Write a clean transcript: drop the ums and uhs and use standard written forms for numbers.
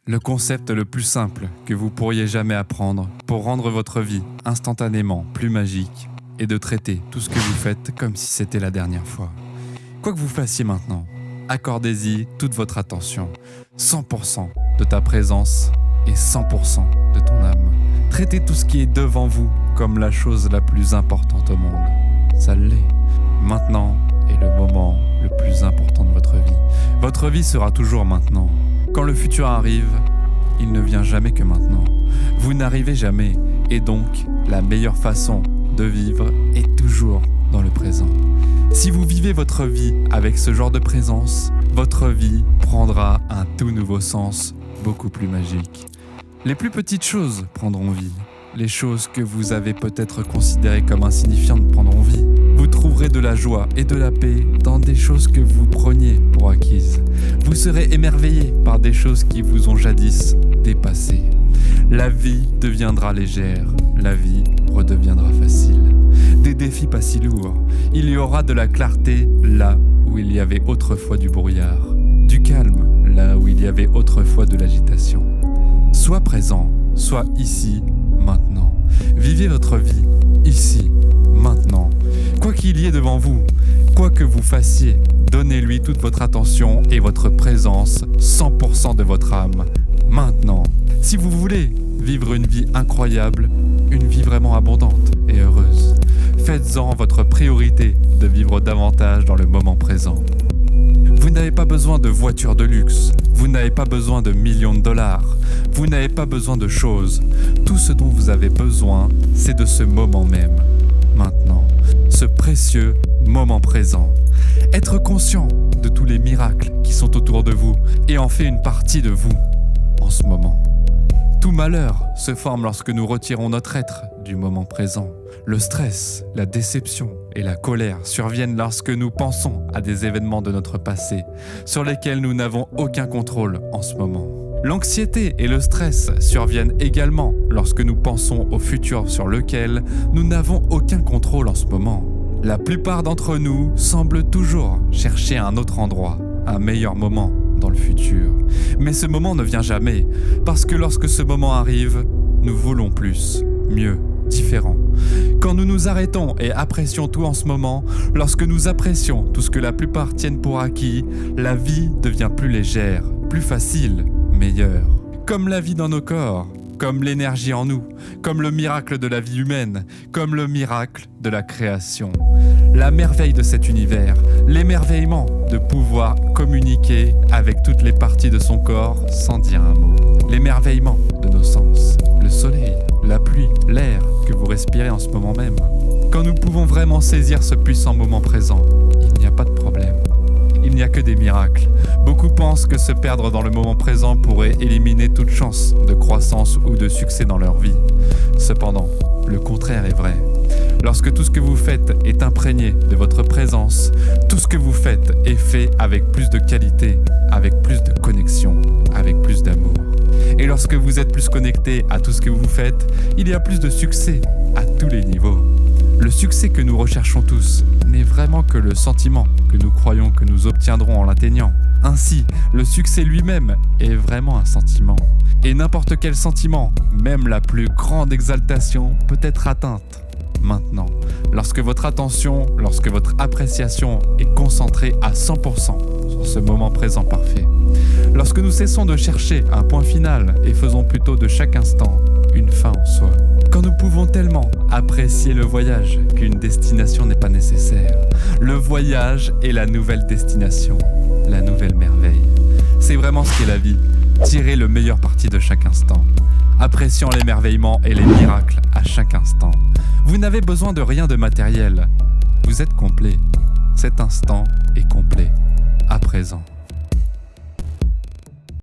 Le concept le plus simple que vous pourriez jamais apprendre pour rendre votre vie instantanément plus magique est de traiter tout ce que vous faites comme si c'était la dernière fois. Quoi que vous fassiez maintenant, accordez-y toute votre attention, 100% de ta présence et 100% de ton âme. Traitez tout ce qui est devant vous comme la chose la plus importante au monde. Ça l'est. Maintenant est le moment le plus important de votre vie. Votre vie sera toujours maintenant. Quand le futur arrive, il ne vient jamais que maintenant. Vous n'arrivez jamais, et donc la meilleure façon de vivre est toujours dans le présent. Si vous vivez votre vie avec ce genre de présence, votre vie prendra un tout nouveau sens, beaucoup plus magique. Les plus petites choses prendront vie. Les choses que vous avez peut-être considérées comme insignifiantes prendront vie. Vous trouverez de la joie et de la paix dans des choses que vous preniez pour acquises. Vous serez émerveillé par des choses qui vous ont jadis dépassé. La vie deviendra légère, la vie redeviendra facile. Des défis pas si lourds. Il y aura de la clarté là où il y avait autrefois du brouillard. Du calme là où il y avait autrefois de l'agitation. Sois présent, sois ici, maintenant. Vivez votre vie, ici, maintenant. Quoi qu'il y ait devant vous, quoi que vous fassiez, donnez-lui toute votre attention et votre présence, 100% de votre âme, maintenant. Si vous voulez vivre une vie incroyable, une vie vraiment abondante et heureuse, faites-en votre priorité de vivre davantage dans le moment présent. Vous n'avez pas besoin de voitures de luxe, vous n'avez pas besoin de millions de dollars, vous n'avez pas besoin de choses. Tout ce dont vous avez besoin, c'est de ce moment même, maintenant, ce précieux moment présent. Être conscient de tous les miracles qui sont autour de vous et en fait une partie de vous en ce moment. Tout malheur se forme lorsque nous retirons notre être du moment présent. Le stress, la déception et la colère surviennent lorsque nous pensons à des événements de notre passé sur lesquels nous n'avons aucun contrôle en ce moment. L'anxiété et le stress surviennent également lorsque nous pensons au futur sur lequel nous n'avons aucun contrôle en ce moment. La plupart d'entre nous semblent toujours chercher un autre endroit, un meilleur moment dans le futur. Mais ce moment ne vient jamais, parce que lorsque ce moment arrive, nous voulons plus, mieux, différent. Quand nous nous arrêtons et apprécions tout en ce moment, lorsque nous apprécions tout ce que la plupart tiennent pour acquis, la vie devient plus légère, plus facile, meilleure. Comme la vie dans nos corps, comme l'énergie en nous, comme le miracle de la vie humaine, comme le miracle de la création. La merveille de cet univers, l'émerveillement de pouvoir communiquer avec toutes les parties de son corps sans dire un mot. L'émerveillement de nos sens, le soleil, la pluie, l'air que vous respirez en ce moment même. Quand nous pouvons vraiment saisir ce puissant moment présent, il n'y a pas de problème. Il n'y a que des miracles. Beaucoup pensent que se perdre dans le moment présent pourrait éliminer toute chance de croissance ou de succès dans leur vie. Cependant, le contraire est vrai. Lorsque tout ce que vous faites est imprégné de votre présence, tout ce que vous faites est fait avec plus de qualité, avec plus de connexion, avec plus d'amour. Et lorsque vous êtes plus connecté à tout ce que vous faites, il y a plus de succès à tous les niveaux. Le succès que nous recherchons tous n'est vraiment que le sentiment que nous croyons que nous obtiendrons en l'atteignant. Ainsi, le succès lui-même est vraiment un sentiment. Et n'importe quel sentiment, même la plus grande exaltation, peut être atteinte. Maintenant, lorsque votre attention, lorsque votre appréciation est concentrée à 100% sur ce moment présent parfait. Lorsque nous cessons de chercher un point final et faisons plutôt de chaque instant une fin en soi. Quand nous pouvons tellement apprécier le voyage qu'une destination n'est pas nécessaire. Le voyage est la nouvelle destination, la nouvelle merveille. C'est vraiment ce qu'est la vie, tirer le meilleur parti de chaque instant, appréciant l'émerveillement et les miracles à chaque instant. Vous n'avez besoin de rien de matériel, vous êtes complet. Cet instant est complet, à présent.